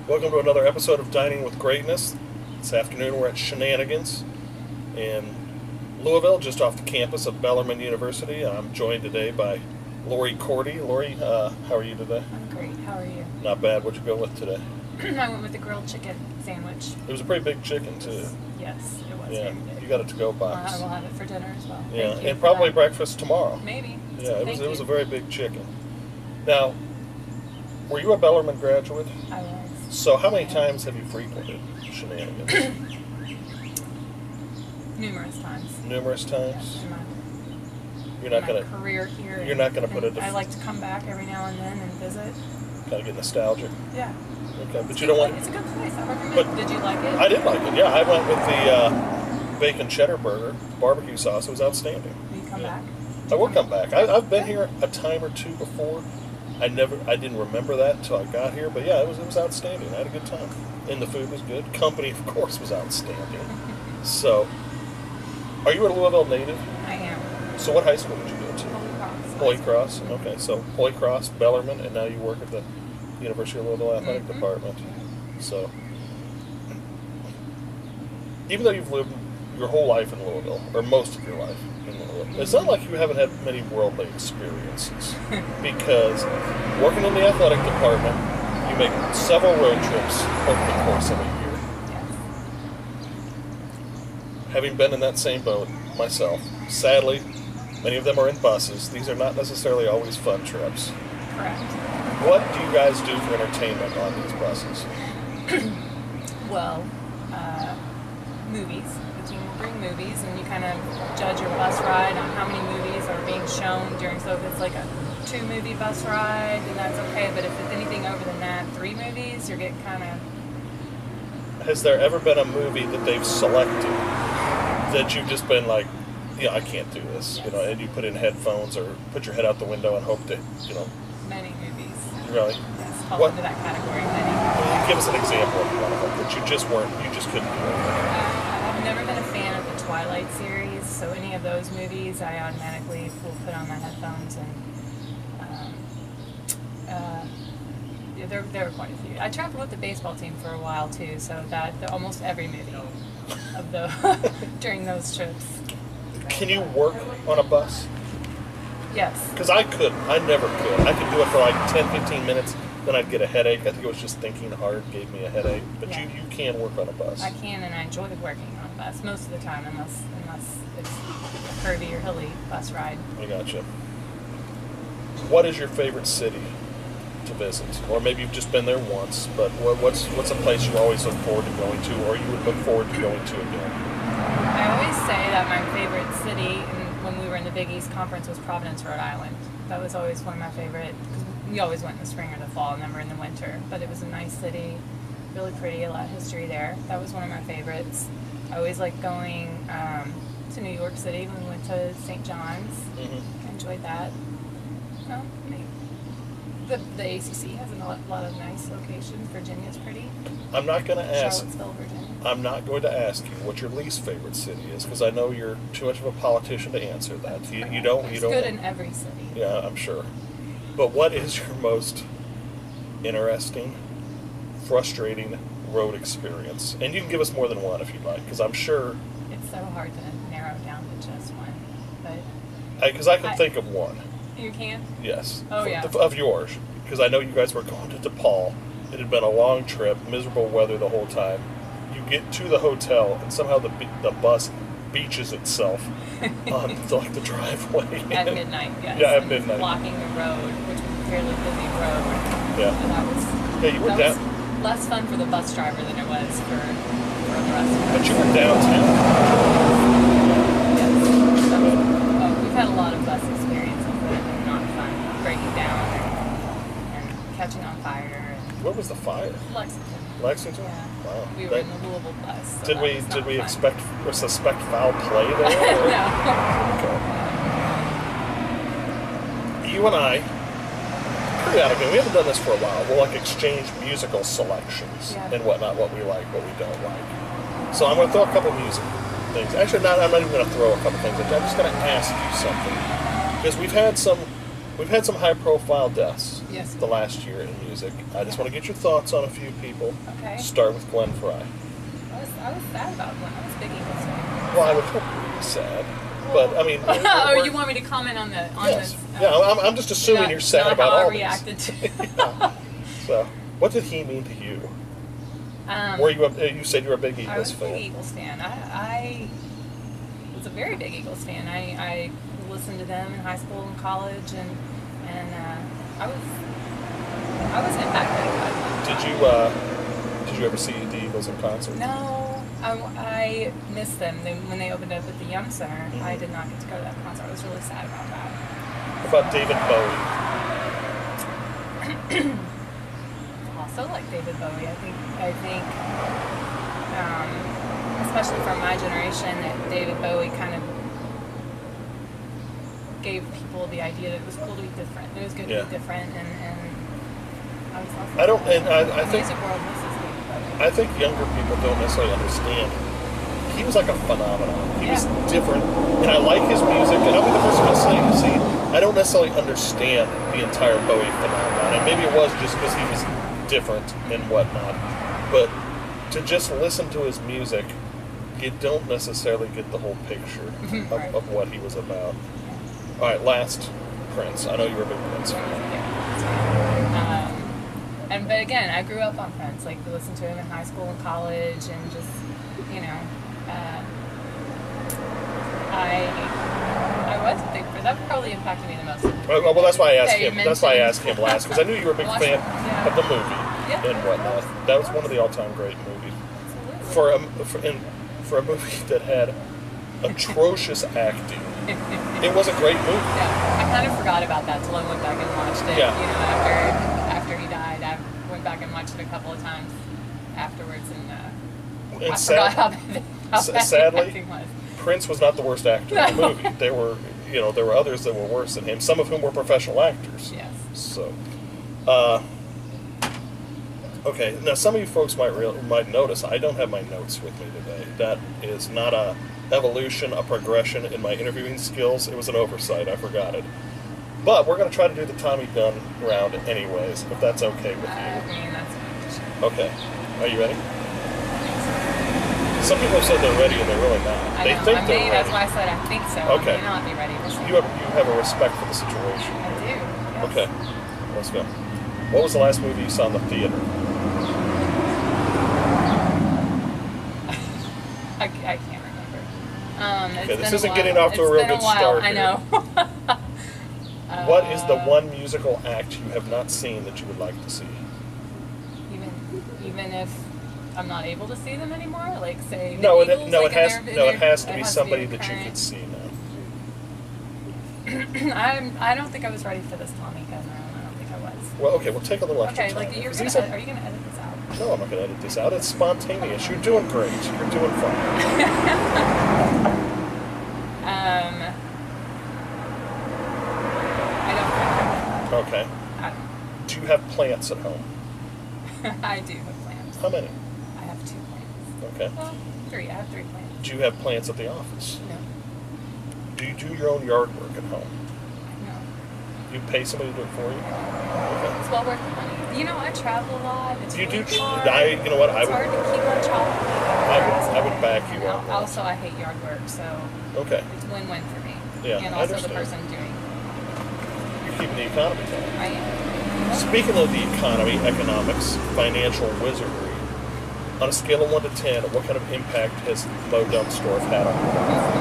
Welcome to another episode of Dining with Greatness. This afternoon we're at Shenanigans in Louisville, just off the campus of Bellarmine University. I'm joined today by Lori Korte. Lori, how are you today? I'm great. How are you? Not bad. What'd you go with today? I went with the grilled chicken sandwich. It was a pretty big chicken, too. Yes, it was. Yeah, very big. you got a to-go box. I will have it for dinner as well. Yeah, Thank you and for probably that. breakfast tomorrow. Maybe. Yeah, Thank it was you. a very big chicken. Now, were you a Bellarmine graduate? I was. So how many times have you frequented Shenanigans? Numerous times. Numerous times? In my, You're not my gonna career here. You're not gonna put and it. I like to come back every now and then and visit. Kind of get nostalgic. Yeah. Okay, but It's you don't want. It's a good place. I recommend But it. Did you like it? I did like it. Yeah, I went with the bacon cheddar burger, barbecue sauce. It was outstanding. Will you come Yeah. back? I will come back. I've been here a time or two before. I didn't remember that until I got here. But yeah, it was outstanding. I had a good time, and the food was good. Company, of course, was outstanding. So, are you a Louisville native? I am. So, what high school did you go to? Holy Cross. Holy Cross. Okay, so Holy Cross, Bellarmine, and now you work at the University of Louisville Athletic Department. So, even though you've lived your whole life in Louisville, or most of your life in Louisville, it's not like you haven't had many worldly experiences. Because working in the athletic department, you make several road trips over the course of a year. Yes. Having been in that same boat myself, sadly, many of them are in buses. These are not necessarily always fun trips. Correct. What do you guys do for entertainment on these buses? Well, movies. The team will bring movies, and you kind of judge your bus ride on how many movies are being shown during. So if it's like a 2-movie bus ride, then that's okay. But if it's anything over than that, 3 movies, you're getting kind of. Has there ever been a movie that they've selected that you've just been like, yeah, I can't do this, Yes. you know, and you put in headphones or put your head out the window and hope to, you know, Many movies. really? Yes, fall What? into that category. Many. Give us an example of one of them that you just couldn't do it. I've never been a fan of the Twilight series, so any of those movies, I automatically will put on my headphones and. Yeah, there were quite a few. I traveled with the baseball team for a while too, so almost every movie of the during those trips. Can you work on a bus? Yes. Because I couldn't. I never could. I could do it for like 10, 15 minutes, then I'd get a headache. I think it was just thinking hard gave me a headache. But Yeah. you can work on a bus. I can, and I enjoy working on a bus most of the time, unless it's a curvy or hilly bus ride. I gotcha. What is your favorite city to visit? Or maybe you've just been there once, but what's a place you always look forward to going to, or you would look forward to going to again? I always say that my favorite city, when we were in the Big East Conference, was Providence, Rhode Island. That was always one of my favorite, because we always went in the spring or the fall, never in the winter. But it was a nice city, really pretty, a lot of history there. That was one of my favorites. I always liked going to New York City when we went to St. John's. Mm-hmm. I enjoyed that. No, the ACC has a lot of nice locations. Virginia's pretty. I'm not going to ask. Charlottesville, Virginia. I'm not going to ask you what your least favorite city is, because I know you're too much of a politician to answer that. You don't. It's good in every city. Yeah, I'm sure. But what is your most interesting, frustrating road experience? And you can give us more than one if you'd like, because I'm sure. It's so hard to narrow down to just one, but Because I can think of one. you can. Yes. Oh, yeah. Of yours, because I know you guys were going to DePaul. It had been a long trip, miserable weather the whole time. You get to the hotel, and somehow the bus beaches itself on the driveway. At midnight, yes. Yeah, at midnight. Blocking the road, which was a fairly busy road. Yeah. And that was, Yeah, you were that was less fun for the bus driver than it was for the rest of us. But you were downtown. Yes. So, we've had a lot of bus experiences that have been not fun. Breaking down and catching on fire. Where was the fire? Lexington. Lexington? Yeah. Wow. We were in the Louisville bus. So Did we fun. expect or suspect foul play there? Or? No. Okay. You and I, periodically, we haven't done this for a while, we'll like exchange musical selections and whatnot, what we like, what we don't like. So I'm going to throw a couple music things. Actually, I'm not even going to throw a couple things. I'm just going to ask you something, because we've had some high-profile deaths Yes. the last year in music. I just want to get your thoughts on a few people. Okay. Start with Glenn Fry. I was sad about Glenn. I was a big Eagles fan. Well, I would hope you would be sad. But, I mean... Oh, you want me to comment on yes. this? Yeah, I'm just assuming you're sad about all this. Not how I reacted to Yeah. So, what did he mean to you? You said you were a big Eagles fan. I was a big Eagles fan. I was a very big Eagles fan. I listened to them in high school and college, and I was impacted by them. Did you ever see the Eagles in concert? No, I missed them when they opened up at the Young Center. Mm-hmm. I did not get to go to that concert. I was really sad about that. What about David Bowie? Also like David Bowie. I think, especially from my generation, that David Bowie kind of gave people the idea that it was cool to be different. It was good to be different, and I was also. I don't, and I think. Music world misses David Bowie. I think younger people don't necessarily understand. He was like a phenomenon. He was different, and I like his music. And I'll be the first one to say, see, I don't necessarily understand the entire Bowie phenomenon, and maybe it was just because he was different and whatnot. But to just listen to his music, you don't necessarily get the whole picture of what he was about. All right, last, Prince. I know you were a big Prince fan. But again, I grew up on Prince. Like, we listened to him in high school and college, and just, you know, I was a big fan. That probably impacted me the most. Well, that's why I asked him. That's why I asked him last, because I knew you were a big fan of the movie and whatnot. That was one of the all-time great movies. For a movie that had atrocious acting, it was a great movie. Yeah, I kind of forgot about that till I went back and watched it. Yeah. You know, after he died, I went back and watched it a couple of times afterwards, and I forgot how bad sadly, acting was. Prince was not the worst actor in the movie. There were others that were worse than him. Some of whom were professional actors. Yes. So, okay. Now, some of you folks might notice I don't have my notes with me today. That is not a evolution, a progression in my interviewing skills. It was an oversight. I forgot it. But we're going to try to do the Tommy Gunn round anyways, if that's okay with you. I mean, that's fine. Okay. Are you ready? Some people have said they're ready and they're really not. They think they're ready. That's why I said I think so. Okay. I may not be ready for something. You have a respect for the situation. I do. Yes. Okay. Let's go. What was the last movie you saw in the theater? I can't remember. Okay, this isn't getting off to a real good start I know. What is the one musical act you have not seen that you would like to see? Even if I'm not able to see them anymore, like say No, the Eagles, it has to be somebody that you could see now. I don't think I was ready for this Tommy Gunn round. I don't think I was. Well, okay, we'll take a little extra time. Are you gonna edit this out? No, I'm not gonna edit this out. It's spontaneous. You're doing great. You're doing fine. I don't think. Okay. Do you have plants at home? I do have plants. How many? I have 2 plants. Okay. Well, 3. I have 3 plants. Do you have plants at the office? No. Do you do your own yard work at home? No. You pay somebody to do it for you? Okay. It's well worth the money. You know, I travel a lot. It's You really do. hard. You know what? It's hard to keep on traveling. I would back you up. Also, I hate yard work, so Okay. it's win-win for me. Yeah, and I also understand. the person doing. You're keeping the economy going. I am. Speaking of the economy, economics, financial wizardry, on a scale of 1 to 10, what kind of impact has Mo Dumpstorff had on your life?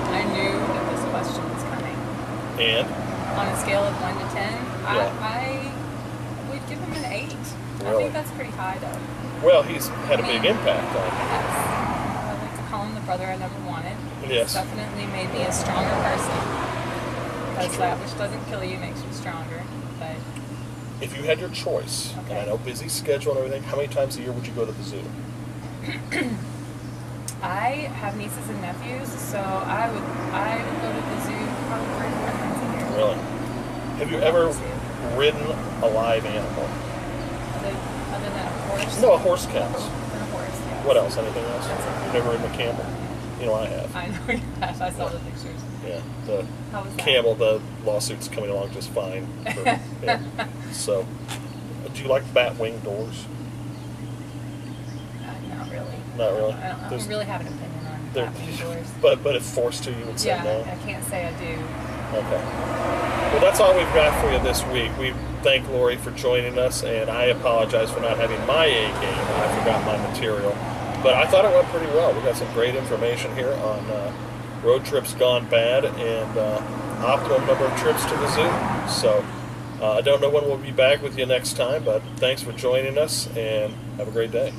I knew that this question was coming. And? On a scale of 1 to 10, Yeah. I would give him an 8. I Really? think that's pretty high, though. Well, he's had a big impact on you. Yes. I like to call him the brother I never wanted. Yes. He's definitely made me a stronger person. Because true. that which doesn't kill you makes you stronger. But If you had your choice, and I Okay. know busy schedule and everything, how many times a year would you go to the zoo? I have nieces and nephews, so I would go to the zoo probably 3 or 4 times a year. Really? Have you ever ridden a live animal? Other than a horse? No, a horse counts. Than a horse, yeah. What else? Anything else? That's it. You've never ridden a camel? You know, I have. I know you have. I saw the pictures. Yeah. Yeah, the How was that? camel, the lawsuit's coming along just fine. Yeah. So, do you like bat wing doors? Not really. Not really. I don't really have an opinion on They're- happening doors. But if forced to, you would say Yeah, no? I can't say I do. Okay. Well, that's all we've got for you this week. We thank Lori for joining us, and I apologize for not having my A game. I forgot my material. But I thought it went pretty well. We got some great information here on road trips gone bad and optimum number of trips to the zoo. So I don't know when we'll be back with you next time, but thanks for joining us, and have a great day.